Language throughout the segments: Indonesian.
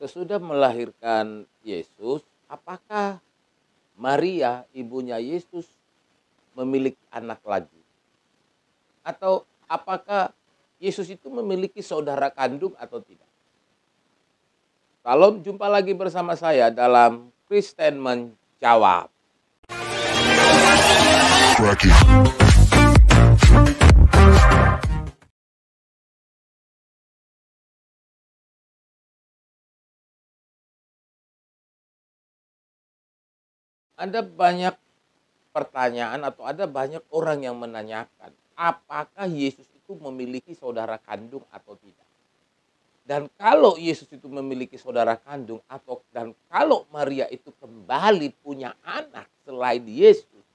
Sesudah melahirkan Yesus, apakah Maria, ibunya Yesus, memiliki anak lagi? Atau apakah Yesus itu memiliki saudara kandung atau tidak? Salam, jumpa lagi bersama saya dalam Kristen Menjawab. Ada banyak pertanyaan atau ada banyak orang yang menanyakan, apakah Yesus itu memiliki saudara kandung atau tidak? Dan kalau Yesus itu memiliki saudara kandung dan kalau Maria itu kembali punya anak selain Yesus,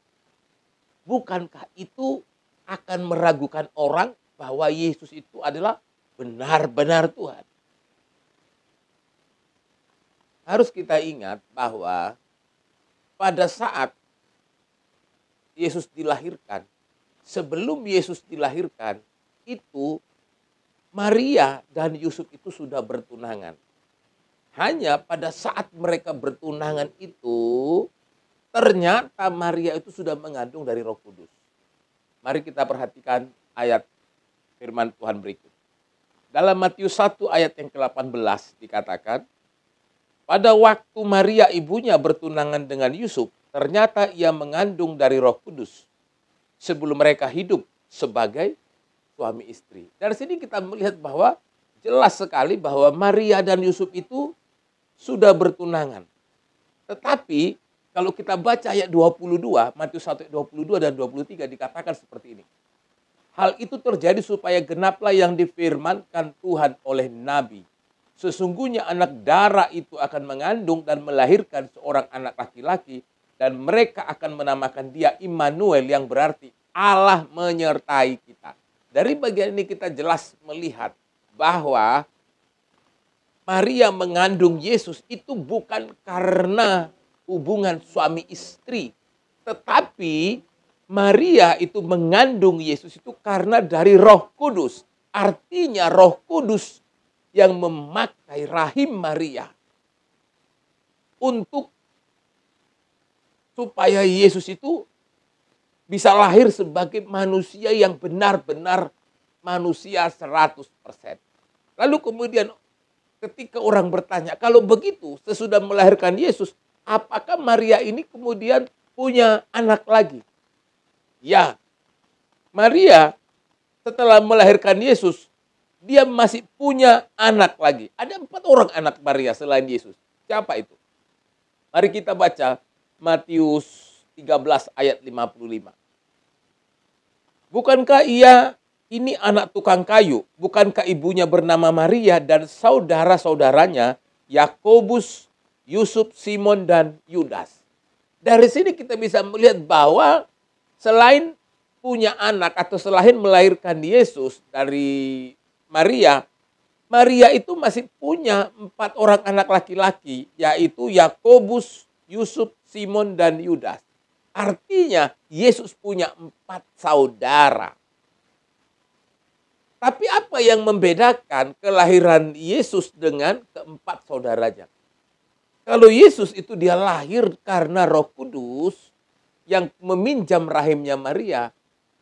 bukankah itu akan meragukan orang bahwa Yesus itu adalah benar-benar Tuhan? Harus kita ingat bahwa pada saat Yesus dilahirkan, sebelum Yesus dilahirkan, itu Maria dan Yusuf itu sudah bertunangan. Hanya pada saat mereka bertunangan itu, ternyata Maria itu sudah mengandung dari Roh Kudus. Mari kita perhatikan ayat firman Tuhan berikut. Dalam Matius 1 ayat yang ke-18 dikatakan, pada waktu Maria ibunya bertunangan dengan Yusuf, ternyata ia mengandung dari Roh Kudus sebelum mereka hidup sebagai suami istri. Dari sini kita melihat bahwa jelas sekali bahwa Maria dan Yusuf itu sudah bertunangan. Tetapi kalau kita baca ayat 22, Matius 1 ayat 22 dan 23 dikatakan seperti ini. Hal itu terjadi supaya genaplah yang difirmankan Tuhan oleh Nabi. Sesungguhnya anak darah itu akan mengandung dan melahirkan seorang anak laki-laki dan mereka akan menamakan dia Immanuel yang berarti Allah menyertai kita. Dari bagian ini kita jelas melihat bahwa Maria mengandung Yesus itu bukan karena hubungan suami istri. Tetapi Maria itu mengandung Yesus itu karena dari Roh Kudus. Artinya Roh Kudus yang memakai rahim Maria untuk supaya Yesus itu bisa lahir sebagai manusia yang benar-benar manusia 100%. Lalu kemudian ketika orang bertanya, kalau begitu sesudah melahirkan Yesus, apakah Maria ini kemudian punya anak lagi? Ya, Maria setelah melahirkan Yesus, dia masih punya anak lagi. Ada 4 orang anak Maria selain Yesus. Siapa itu? Mari kita baca Matius 13 ayat 55. Bukankah ia ini anak tukang kayu? Bukankah ibunya bernama Maria dan saudara-saudaranya Yakobus, Yusuf, Simon, dan Yudas? Dari sini kita bisa melihat bahwa selain punya anak atau selain melahirkan Yesus dari Maria, Maria itu masih punya 4 orang anak laki-laki, yaitu Yakobus, Yusuf, Simon, dan Yudas. Artinya Yesus punya 4 saudara. Tapi apa yang membedakan kelahiran Yesus dengan keempat saudaranya? Kalau Yesus itu dia lahir karena Roh Kudus yang meminjam rahimnya Maria,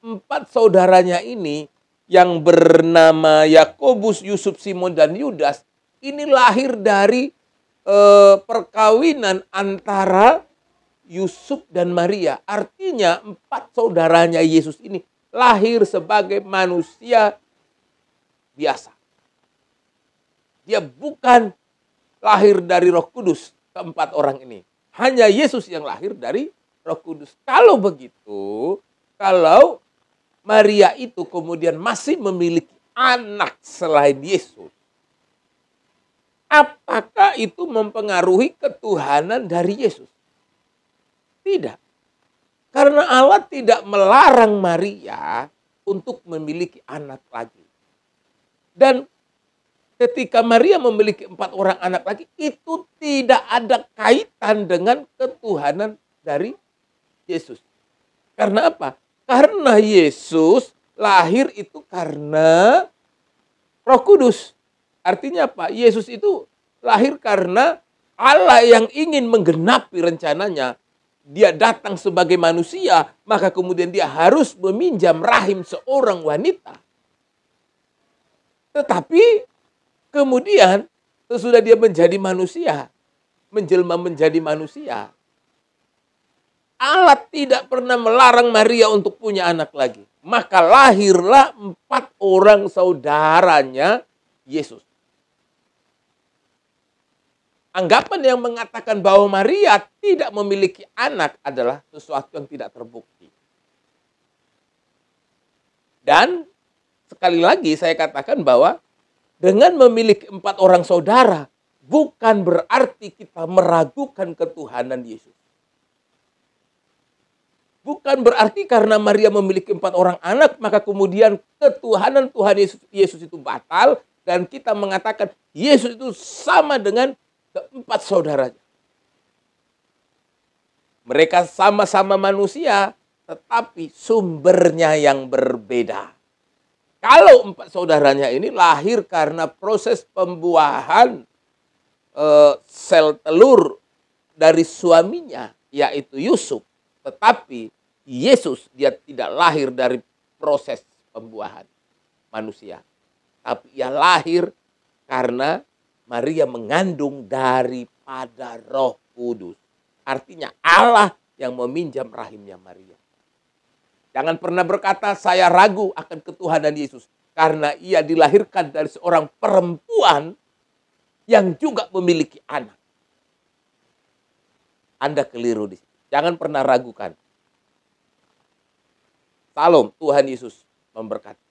4 saudaranya ini yang bernama Yakobus, Yusuf, Simon, dan Yudas, ini lahir dari perkawinan antara Yusuf dan Maria. Artinya 4 saudaranya Yesus ini lahir sebagai manusia biasa. Dia bukan lahir dari Roh Kudus, keempat orang ini. Hanya Yesus yang lahir dari Roh Kudus. Kalau begitu, kalau Maria itu kemudian masih memiliki anak selain Yesus, apakah itu mempengaruhi ketuhanan dari Yesus? Tidak. Karena Allah tidak melarang Maria untuk memiliki anak lagi. Dan ketika Maria memiliki 4 orang anak lagi, itu tidak ada kaitan dengan ketuhanan dari Yesus. Karena apa? Karena Yesus lahir itu karena Roh Kudus. Artinya apa? Yesus itu lahir karena Allah yang ingin menggenapi rencananya. Dia datang sebagai manusia, maka kemudian dia harus meminjam rahim seorang wanita. Tetapi kemudian sesudah dia menjadi manusia, menjelma menjadi manusia, Allah tidak pernah melarang Maria untuk punya anak lagi. Maka lahirlah 4 orang saudaranya Yesus. Anggapan yang mengatakan bahwa Maria tidak memiliki anak adalah sesuatu yang tidak terbukti. Dan sekali lagi saya katakan bahwa dengan memiliki 4 orang saudara bukan berarti kita meragukan ketuhanan Yesus. Bukan berarti karena Maria memiliki 4 orang anak maka kemudian ketuhanan Tuhan Yesus itu batal dan kita mengatakan Yesus itu sama dengan ke-4 saudaranya. Mereka sama-sama manusia, tetapi sumbernya yang berbeda. Kalau 4 saudaranya ini lahir karena proses pembuahan sel telur dari suaminya, yaitu Yusuf. Tetapi Yesus dia tidak lahir dari proses pembuahan manusia. Tapi ia lahir karena Maria mengandung daripada Roh Kudus. Artinya Allah yang meminjam rahimnya Maria. Jangan pernah berkata saya ragu akan ketuhanan Yesus. Karena ia dilahirkan dari seorang perempuan yang juga memiliki anak. Anda keliru di sini. Jangan pernah ragukan. Salam, Tuhan Yesus memberkati.